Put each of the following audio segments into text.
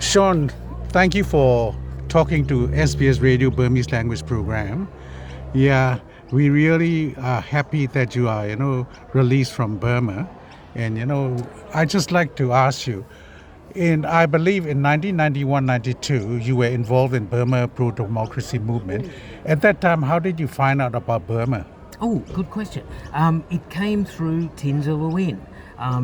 Sean, thank you for talking to SBS Radio Burmese Language Program. Yeah, we really are happy that you are, released from Burma. And, I just like to ask you, I believe in 1991-92, you were involved in Burma pro-democracy movement. At that time, how did you find out about Burma? Oh, good question. It came through Tinza Lewin,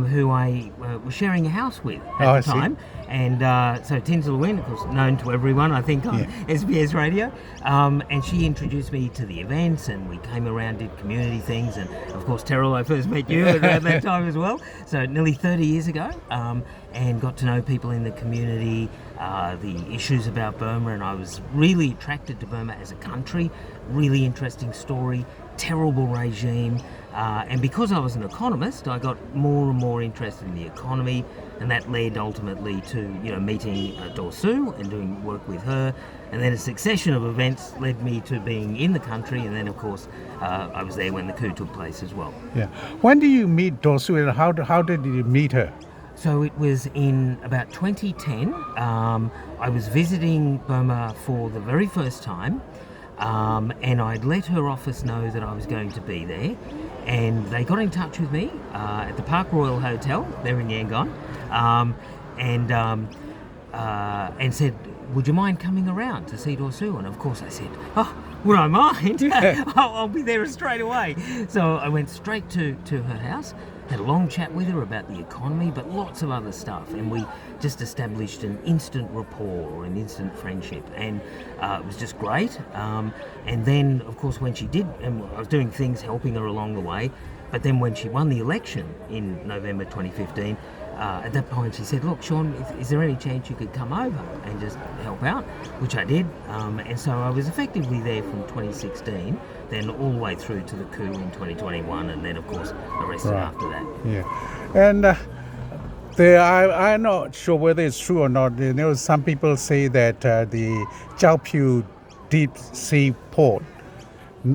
who I was sharing a house with at the time. And so Tinza Lewin, of course, known to everyone, I think, on SBS Radio. And she introduced me to the events, and we came around, did community things. And, of course, Terrell, I first met you around that time as well. So nearly 30 years ago, and got to know people in the community, the issues about Burma. And I was really attracted to Burma as a country. Really interesting story. Terrible regime, and because I was an economist, I got more and more interested in the economy, and that led ultimately to meeting Daw Suu and doing work with her, and then a succession of events led me to being in the country, and then of course I was there when the coup took place as well. Yeah. When did you meet Daw Suu, and how did you meet her? So it was in about 2010. I was visiting Burma for the very first time. And I'd let her office know that I was going to be there, and they got in touch with me at the Park Royal Hotel there in Yangon, and said, would you mind coming around to see Daw Suu? And of course I said, would I mind? I'll be there straight away. So I went straight to her house, had a long chat with her about the economy, but lots of other stuff, and we just established an instant rapport or an instant friendship, and it was just great. And then, of course, when she did, and I was doing things helping her along the way, but then when she won the election in November 2015, at that point she said, look, Sean, is there any chance you could come over and just help out? Which I did, and so I was effectively there from 2016, then all the way through to the coup in 2021, and then of course arrested after that. Yeah, and I'm not sure whether it's true or not. Some people say that the Chaopiu deep sea port,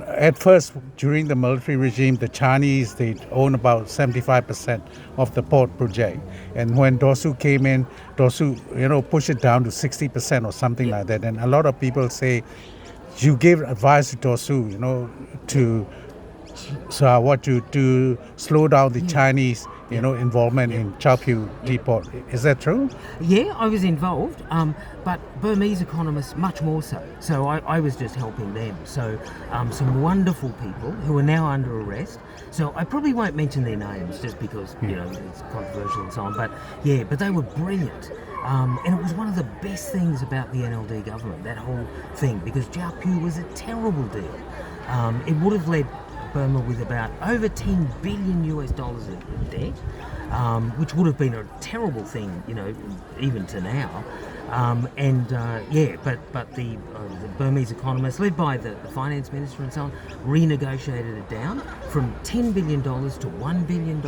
at first during the military regime, the Chinese, they own about 75% of the port project, and when Daw Suu came in, Daw Suu pushed it down to 60% or something like that. And a lot of people say you gave advice to Daw Suu, to slow down the Chinese involvement in Chaopiu Depot. Is that true? Yeah, I was involved, but Burmese economists much more so. So I was just helping them. So some wonderful people who are now under arrest. So I probably won't mention their names just because it's controversial and so on. But they were brilliant. And it was one of the best things about the NLD government, that whole thing, because Chaopiu was a terrible deal. It would have led Burma with about over $10 billion of debt, which would have been a terrible thing, even to now. But the Burmese economists, led by the finance minister and so on, renegotiated it down from $10 billion to $1 billion.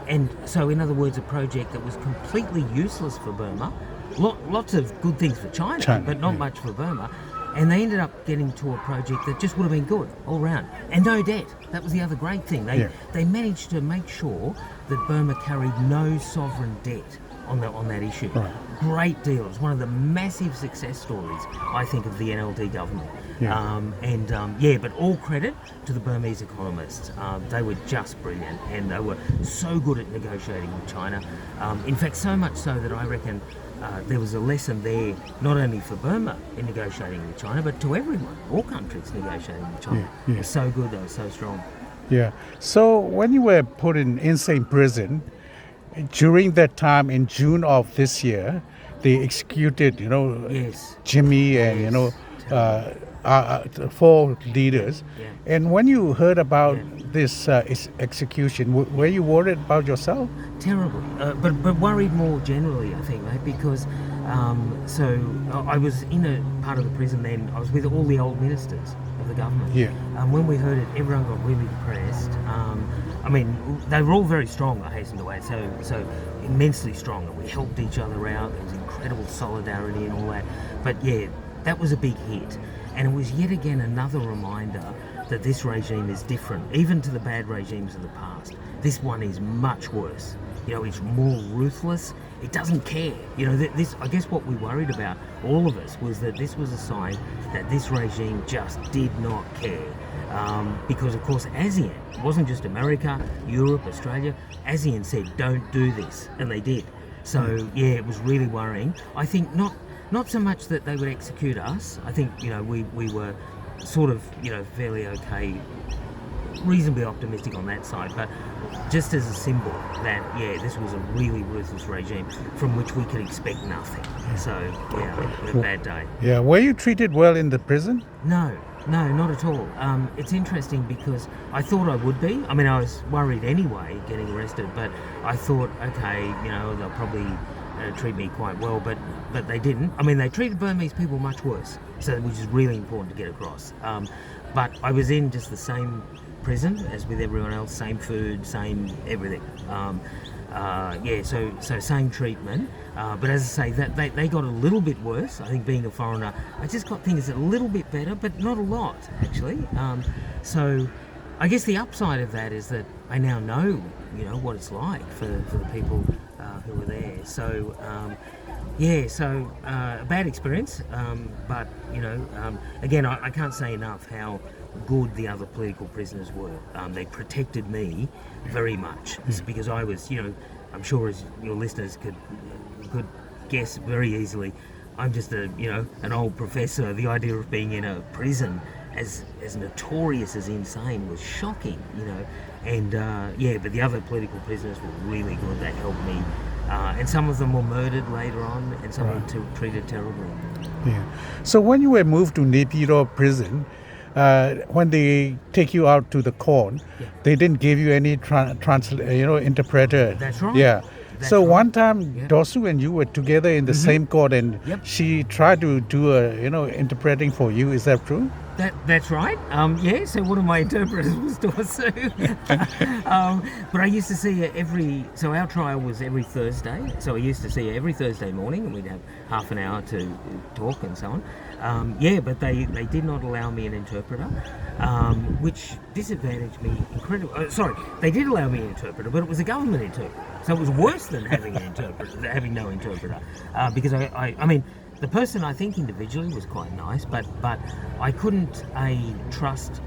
And so, in other words, a project that was completely useless for Burma, lots of good things for China but not much for Burma. And they ended up getting to a project that just would have been good all round. And no debt. That was the other great thing. They managed to make sure that Burma carried no sovereign debt on that issue. Right. Great deal. It was one of the massive success stories, I think, of the NLD government. But all credit to the Burmese economists. They were just brilliant, and they were so good at negotiating with China. In fact, so much so that I reckon there was a lesson there, not only for Burma in negotiating with China, but to everyone, all countries negotiating with China. It was so good, they were so strong. Yeah. So when you were put in insane prison, during that time in June of this year, they executed, Jimmy and, 4 leaders. Yeah. And when you heard about this execution, were you worried about yourself? Terribly, but worried more generally, I think, mate, because I was in a part of the prison then. I was with all the old ministers of the government. Yeah. When we heard it, everyone got really depressed. They were all very strong, I hasten to add, so immensely strong, and we helped each other out. There was incredible solidarity and all that. But that was a big hit. And it was yet again another reminder that this regime is different, even to the bad regimes of the past. This one is much worse. it's more ruthless. It doesn't care. This, I guess what we worried about, all of us, was that this was a sign that this regime just did not care. Because, of course, ASEAN, it wasn't just America, Europe, Australia, ASEAN said, don't do this, and they did. So, yeah, it was really worrying. I think not so much that they would execute us. I think, we were sort of, fairly okay, reasonably optimistic on that side, but just as a symbol that, this was a really ruthless regime from which we could expect nothing. So, yeah, a bad day. Yeah, were you treated well in the prison? No, not at all. It's interesting because I thought I would be. I mean, I was worried anyway, getting arrested, but I thought, okay, they'll probably treat me quite well, but they didn't. I mean, they treated Burmese people much worse, so which is really important to get across. But I was in just the same prison as with everyone else, same food, same everything. So same treatment. But as I say, that they got a little bit worse. I think being a foreigner, I just got things a little bit better, but not a lot actually. So I guess the upside of that is that I now know, what it's like for the people who were there. So a bad experience. But again, I can't say enough how good the other political prisoners were. They protected me very much because I was, I'm sure as your listeners could guess very easily, I'm just an old professor. The idea of being in a prison as notorious as insane was shocking, and but the other political prisoners were really good. They helped me, and some of them were murdered later on, and some of them treated terribly. Yeah. So when you were moved to Naypyidaw prison, when they take you out to the court, they didn't give you any interpreter. That's right. Yeah. That's so right. one time, Dosu and you were together in the same court, and she tried to do interpreting for you. Is that true? That's right. So one of my interpreters was Dosu. But I used to see her so our trial was every Thursday. So I used to see her every Thursday morning, and we'd have half an hour to talk and so on. But they did not allow me an interpreter, which disadvantaged me incredibly. They did allow me an interpreter, but it was a government interpreter. So it was worse than having having no interpreter. Because I mean, the person I think individually was quite nice, but I couldn't trust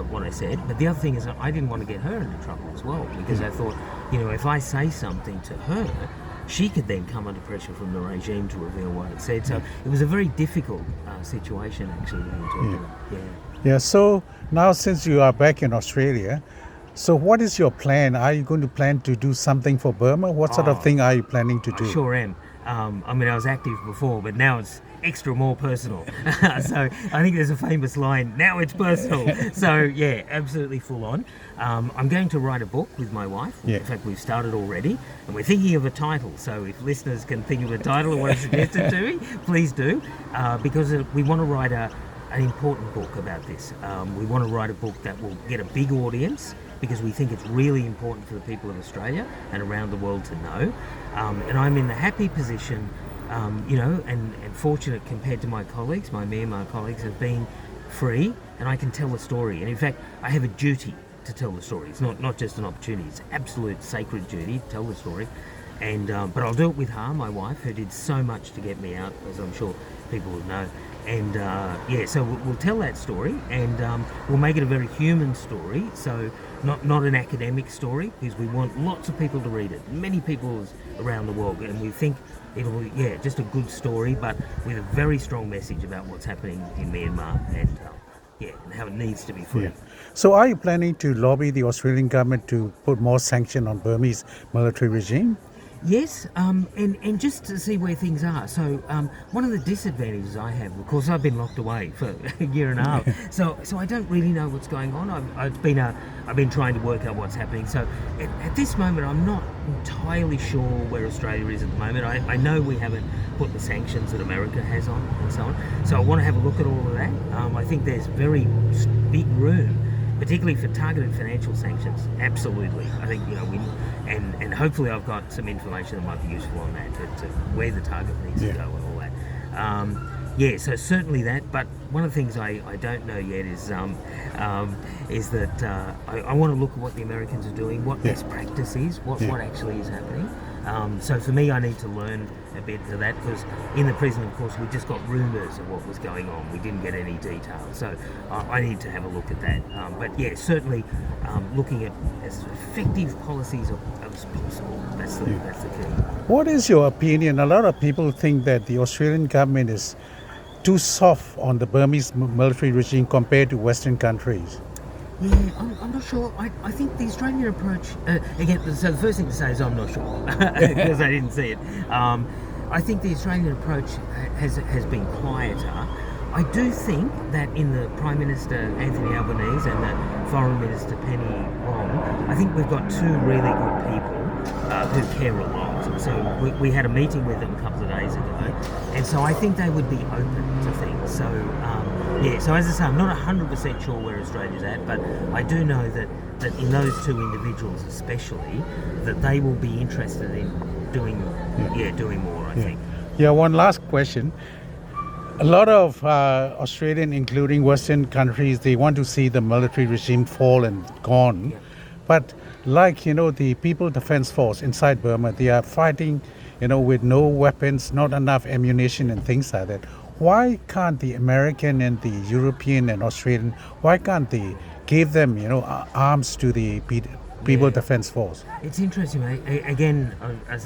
what I said. But the other thing is that I didn't want to get her into trouble as well, because I thought, if I say something to her, she could then come under pressure from the regime to reveal what it said. So it was a very difficult situation actually with the interpreter. Yeah. So now since you are back in Australia, so what is your plan? Are you going to plan to do something for Burma? What sort of thing are you planning to do? I sure am. I was active before, but now it's extra more personal. So I think there's a famous line, now it's personal. So absolutely full on. I'm going to write a book with my wife. In fact, we've started already, and we're thinking of a title. So if listeners can think of a title or want to suggest it to me, please do, because we want to write an important book about this. We want to write a book that will get a big audience, because we think it's really important for the people of Australia and around the world to know. And I'm in the happy position, and fortunate compared to my colleagues. My Myanmar colleagues have been free, and I can tell the story. And in fact, I have a duty to tell the story. It's not just an opportunity, it's absolute sacred duty to tell the story. And but I'll do it with her, my wife, who did so much to get me out, as I'm sure people would know. And so we'll tell that story, and we'll make it a very human story, so not an academic story, because we want lots of people to read it, many people around the world, and we think it'll be just a good story, but with a very strong message about what's happening in Myanmar and how it needs to be free. Yeah. So are you planning to lobby the Australian government to put more sanction on Burmese military regime? Yes, and just to see where things are. So one of the disadvantages I have, of course, I've been locked away for a year and a half, so I don't really know what's going on. I've been trying to work out what's happening. So at this moment, I'm not entirely sure where Australia is at the moment. I know we haven't put the sanctions that America has on and so on. So I want to have a look at all of that. I think there's very big room, particularly for targeted financial sanctions. Absolutely. I think, and hopefully I've got some information that might be useful on that, to where the target needs to go and all that. yeah, so certainly that. But one of the things I don't know yet is that I want to look at what the Americans are doing, what best practice is, what actually is happening. So for me, I need to learn a bit of that, because in the present, of course, we just got rumours of what was going on. We didn't get any details. So I need to have a look at that. But yeah, certainly looking at as effective policies as possible. That's the key. What is your opinion? A lot of people think that the Australian government is too soft on the Burmese military regime compared to Western countries. Yeah, I'm not sure. I think the Australian approach, again, so the first thing to say is I'm not sure, because I didn't see it. I think the Australian approach has been quieter. I do think that in the Prime Minister Anthony Albanese and the Foreign Minister Penny Wong, I think we've got two really good people who care a lot. So we had a meeting with them a couple of days ago, and so I think they would be open to things. So so as I say, I'm not 100% sure where Australia's at, but I do know that in those two individuals especially, that they will be interested in doing more, I think. Yeah, one last question. A lot of Australian, including Western countries, they want to see the military regime fall and gone. But like, the People Defense Force inside Burma, they are fighting, with no weapons, not enough ammunition and things like that. Why can't the American and the European and Australian, why can't they give them, arms to the People Defense Force? It's interesting, mate. Again,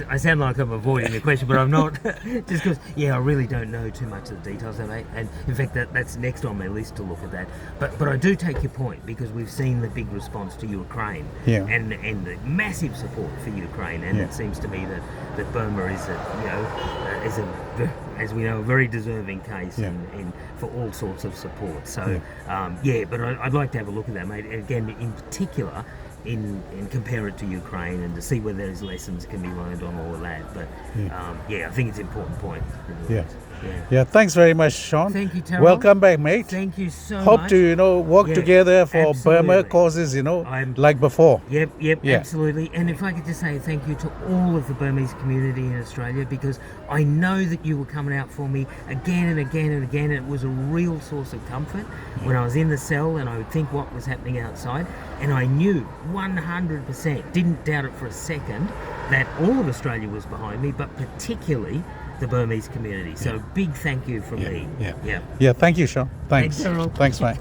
I sound like I'm avoiding the question, but I'm not. Just because, I really don't know too much of the details of it. And in fact, that's next on my list to look at that. But I do take your point, because we've seen the big response to Ukraine and the massive support for Ukraine. And it seems to me that Burma is as we know, a very deserving case in for all sorts of support. So, but I'd like to have a look at that, mate. Again, in particular, in compare it to Ukraine, and to see whether there's lessons can be learned on all of that. But I think it's an important point. Yeah, thanks very much, Sean. Thank you, Tyrell. Welcome back, mate. Thank you so much. Hope to, work together for absolutely. Burma causes, like before. Yep, absolutely. And if I could just say thank you to all of the Burmese community in Australia, because I know that you were coming out for me again and again and again, and it was a real source of comfort when I was in the cell and I would think what was happening outside, and I knew 100%, didn't doubt it for a second, that all of Australia was behind me, but particularly the Burmese community. So big thank you from me. Yeah, thank you, Sean. Thanks. Thanks, Cyril. Thanks, mate.